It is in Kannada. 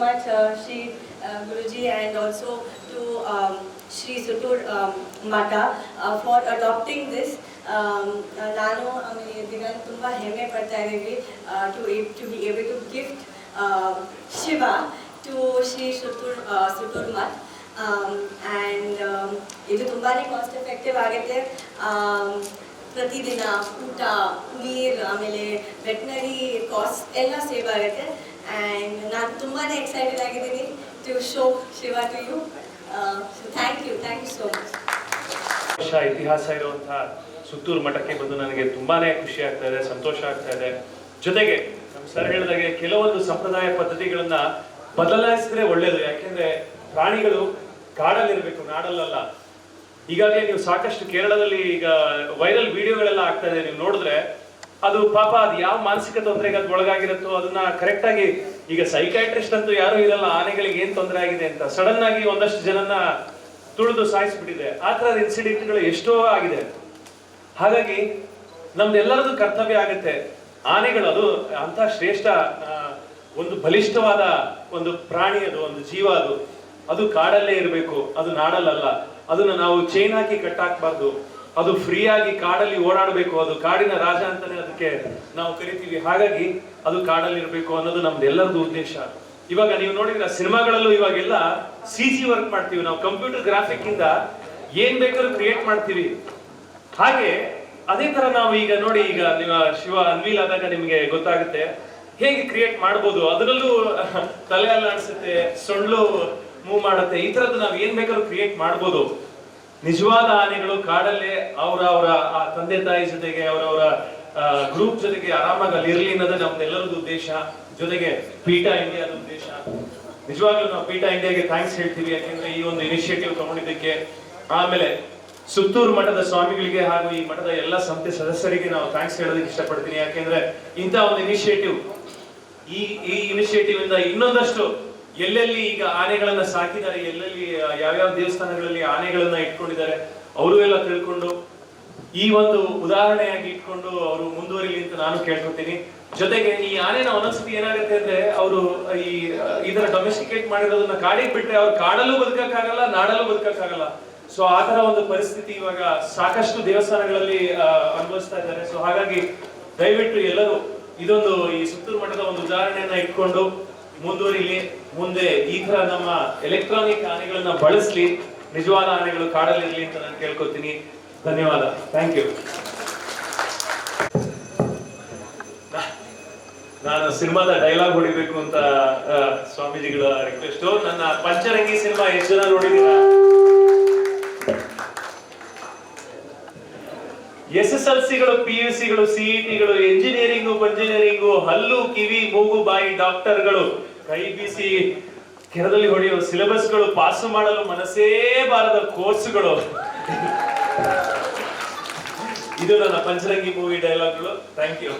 much, Shri Guruji, and also to Shri Sutur Mata for adopting this. ನಾನು ಇದನ್ನ ತುಂಬ ಹೆಮ್ಮೆ ಪಡ್ತಾ ಇದ್ದೀವಿ to be able to gift Shiva to Shri Sutur Mat. And ಇದು ತುಂಬಾ ಕಾಸ್ಟ್ ಎಫೆಕ್ಟಿವ್ ಆಗುತ್ತೆ. ಪ್ರತಿದಿನ ಊಟ, ನೀರು, ಆಮೇಲೆ ವೆಟ್ನರಿ ಕಾಸ್ಟ್ ಎಲ್ಲ ಸೇವ್ ಆಗುತ್ತೆ. ಆ್ಯಂಡ್ ನಾನು ತುಂಬಾ ಎಕ್ಸೈಟೆಡ್ ಆಗಿದ್ದೀನಿ to show Shiva to you. Thank you so much. ವರ್ಷ ಇತಿಹಾಸ ಇರುವಂತಹ ಸುತ್ತೂರು ಮಠಕ್ಕೆ ಬಂದು ನನಗೆ ತುಂಬಾನೇ ಖುಷಿ ಆಗ್ತಾ ಇದೆ, ಸಂತೋಷ ಆಗ್ತಾ ಇದೆ. ಜೊತೆಗೆ ನಮ್ಮ ಸರ್ ಹೇಳಿದಾಗೆ ಕೆಲವೊಂದು ಸಂಪ್ರದಾಯ ಪದ್ಧತಿಗಳನ್ನ ಬದಲಾಯಿಸಿದ್ರೆ ಒಳ್ಳೇದು. ಯಾಕೆಂದ್ರೆ ಪ್ರಾಣಿಗಳು ಕಾಡಲ್ಲಿರ್ಬೇಕು, ನಾಡಲ್ಲ. ಈಗಾಗಲೇ ನೀವು ಸಾಕಷ್ಟು ಕೇರಳದಲ್ಲಿ ಈಗ ವೈರಲ್ ವಿಡಿಯೋಗಳೆಲ್ಲ ಆಗ್ತಾ ಇದೆ, ನೀವು ನೋಡಿದ್ರೆ ಅದು ಪಾಪ ಅದು ಯಾವ ಮಾನಸಿಕ ತೊಂದರೆಗೆ ಅದು ಒಳಗಾಗಿರುತ್ತೋ ಅದನ್ನ ಕರೆಕ್ಟ್ ಆಗಿ, ಈಗ ಸೈಕಾಟ್ರಿಸ್ಟ್ ಅಂತೂ ಯಾರು ಇರಲ್ಲ ಆನೆಗಳಿಗೆ ಏನ್ ತೊಂದರೆ ಆಗಿದೆ ಅಂತ, ಸಡನ್ ಆಗಿ ಒಂದಷ್ಟು ಜನನ ತುಳಿದು ಸಾಯಿಸ್ಬಿಟ್ಟಿದೆ. ಆ ತರದ ಇನ್ಸಿಡೆಂಟ್ಗಳು ಎಷ್ಟೋ ಆಗಿದೆ. ಹಾಗಾಗಿ ನಮ್ದೆಲ್ಲರದು ಕರ್ತವ್ಯ ಆಗುತ್ತೆ. ಆನೆಗಳು ಅದು ಅಂತ ಶ್ರೇಷ್ಠ ಒಂದು ಬಲಿಷ್ಠವಾದ ಒಂದು ಪ್ರಾಣಿ, ಅದು ಒಂದು ಜೀವ, ಅದು ಕಾಡಲ್ಲೇ ಇರಬೇಕು, ಅದು ನಾಡಲ್ಲ. ಅದನ್ನ ನಾವು ಚೈನ್ ಹಾಕಿ ಕಟ್ಟಾಕ್ಬಾರ್ದು. ಅದು ಫ್ರೀ ಆಗಿ ಕಾಡಲ್ಲಿ ಓಡಾಡಬೇಕು. ಅದು ಕಾಡಿನ ರಾಜ ಅಂತಾನೆ ಅದಕ್ಕೆ ನಾವು ಕರಿತೀವಿ. ಹಾಗಾಗಿ ಅದು ಕಾಡಲ್ಲಿ ಇರಬೇಕು ಅನ್ನೋದು ನಮ್ದೆಲ್ಲರದು ಉದ್ದೇಶ. ಇವಾಗ ನೀವು ನೋಡಿದ್ರೆ ಸಿನಿಮಾಗಳಲ್ಲೂ ಇವಾಗೆಲ್ಲ CG ವರ್ಕ್ ಮಾಡ್ತೀವಿ ನಾವು, ಕಂಪ್ಯೂಟರ್ ಗ್ರಾಫಿಕ್ ಇಂದ ಏನ್ ಬೇಕಾದ್ರೂ ಕ್ರಿಯೇಟ್ ಮಾಡ್ತೀವಿ. ಹಾಗೆ ಅದೇ ತರ ನಾವು ಈಗ ನೋಡಿ, ಈಗ ನಿಮ್ಮ ಶಿವ ಅನ್ವೀಲ್ ಆದಾಗ ನಿಮ್ಗೆ ಗೊತ್ತಾಗುತ್ತೆ ಹೇಗೆ ಕ್ರಿಯೇಟ್ ಮಾಡ್ಬೋದು. ಅದರಲ್ಲೂ ತಲೆ ಅಲ್ಲಾಡಿಸುತ್ತೆ, ಸೊಳ್ಳು ಮೂವ್ ಮಾಡುತ್ತೆ, ಈ ತರದ್ದು ನಾವು ಏನ್ ಬೇಕಾದ್ರೂ ಕ್ರಿಯೇಟ್ ಮಾಡ್ಬೋದು. ನಿಜವಾದ ಆನೆಗಳು ಕಾಡಲ್ಲೇ ಅವರ ತಂದೆ ತಾಯಿ ಜೊತೆಗೆ ಅವರವರ ಗ್ರೂಪ್ ಜೊತೆಗೆ ಆರಾಮಾಗಿ ಅಲ್ಲಿ ಇರ್ಲಿ ಅನ್ನೋದೇ ನಮ್ದೆಲ್ಲರದ್ದು ಉದ್ದೇಶ. ಜೊತೆಗೆ ಪೀಠ ಇಂಡಿಯಾದ ಉದ್ದೇಶ. ನಿಜವಾಗ್ಲೂ ನಾವು ಪೀಠ ಇಂಡಿಯಾಗೆ ಥ್ಯಾಂಕ್ಸ್ ಹೇಳ್ತೀವಿ, ಯಾಕೆಂದ್ರೆ ಈ ಒಂದು ಇನಿಷಿಯೇಟಿವ್ ತಗೊಂಡಿದ್ದಕ್ಕೆ. ಆಮೇಲೆ ಸುತ್ತೂರು ಮಠದ ಸ್ವಾಮಿಗಳಿಗೆ ಹಾಗೂ ಈ ಮಠದ ಎಲ್ಲ ಸಂಸ್ಥೆ ಸದಸ್ಯರಿಗೆ ನಾವು ಥ್ಯಾಂಕ್ಸ್ ಹೇಳೋದಕ್ಕೆ ಇಷ್ಟಪಡ್ತೀನಿ. ಯಾಕೆಂದ್ರೆ ಇಂಥ ಒಂದು ಇನಿಷಿಯೇಟಿವ್, ಈ ಇನಿಷಿಯೇಟಿವ್ ಇಂದ ಇನ್ನೊಂದಷ್ಟು ಎಲ್ಲೆಲ್ಲಿ ಈಗ ಆನೆಗಳನ್ನ ಸಾಕಿದ್ದಾರೆ, ಎಲ್ಲೆಲ್ಲಿ ಯಾವ್ಯಾವ ದೇವಸ್ಥಾನಗಳಲ್ಲಿ ಆನೆಗಳನ್ನ ಇಟ್ಕೊಂಡಿದ್ದಾರೆ ಅವರು ಎಲ್ಲ ತಿಳ್ಕೊಂಡು ಈ ಒಂದು ಉದಾಹರಣೆಯಾಗಿ ಇಟ್ಕೊಂಡು ಅವರು ಮುಂದುವರಿಲಿ ಅಂತ ನಾನು ಕೇಳ್ಕೊತೀನಿ. ಜೊತೆಗೆ ಈ ಆನೆನ ಒಂದೊಂದ್ಸತಿ ಏನಾಗುತ್ತೆ ಅಂದ್ರೆ ಅವರು ಇದರ ಡೊಮೆಸ್ಟಿಕೇಟ್ ಮಾಡಿರೋದನ್ನ ಕಾಡಿಗೆ ಬಿಟ್ರೆ ಅವ್ರು ಕಾಡಲ್ಲೂ ಬದುಕಕ್ಕಾಗಲ್ಲ, ನಾಡಲ್ಲೂ ಬದುಕಕ್ಕಾಗಲ್ಲ. ಸೊ ಆ ತರ ಒಂದು ಪರಿಸ್ಥಿತಿ ಇವಾಗ ಸಾಕಷ್ಟು ದೇವಸ್ಥಾನಗಳಲ್ಲಿ ಅನುಭವಿಸ್ತಾ ಇದ್ದಾರೆ. ಸೊ ಹಾಗಾಗಿ ದಯವಿಟ್ಟು ಎಲ್ಲರೂ ಇದೊಂದು ಈ ಸುತ್ತೂರು ಮಠದ ಒಂದು ಉದಾಹರಣೆಯನ್ನ ಇಟ್ಕೊಂಡು ಮುಂದುವರಿಲಿ. ಮುಂದೆ ಈ ತರ ನಮ್ಮ ಎಲೆಕ್ಟ್ರಾನಿಕ್ ಆನೆಗಳನ್ನ ಬಳಸ್ಲಿ, ನಿಜವಾದ ಆನೆಗಳು ಕಾಡಲ್ಲಿರ್ಲಿ ಅಂತ ನಾನು ಕೇಳ್ಕೊತೀನಿ. ಧನ್ಯವಾದ. Thank you. ನಾನು ಸಿನಿಮಾದ ಡೈಲಾಗ್ ಹೊಡಿಬೇಕು ಅಂತ ಸ್ವಾಮೀಜಿಗಳ ರಿಕ್ವೆಸ್ಟ್. ನನ್ನ ಪಂಚರಂಗಿ ಸಿನಿಮಾ ಎಷ್ಟು ಜನ ನೋಡಿದೀರಾ? SSLCಗಳು, PUCಗಳು, CETಗಳು, ಎಂಜಿನಿಯರಿಂಗು, ಪಂಜಿನಿಯರಿಂಗು, ಹಲ್ಲು, ಕಿವಿ, ಮೂಗು, ಬಾಯಿ ಡಾಕ್ಟರ್ಗಳು, ಕೈ ಬೀಸಿ ಕೆರದಲ್ಲಿ ಹೊಡೆಯುವ ಸಿಲೆಬಸ್ಗಳು, ಪಾಸು ಮಾಡಲು ಮನಸ್ಸೇ ಬಾರದ ಕೋರ್ಸ್ಗಳು. ಇದು ನನ್ನ ಪಂಚರಂಗಿ ಮೂವಿ ಡೈಲಾಗ್ಗಳು. Thank you.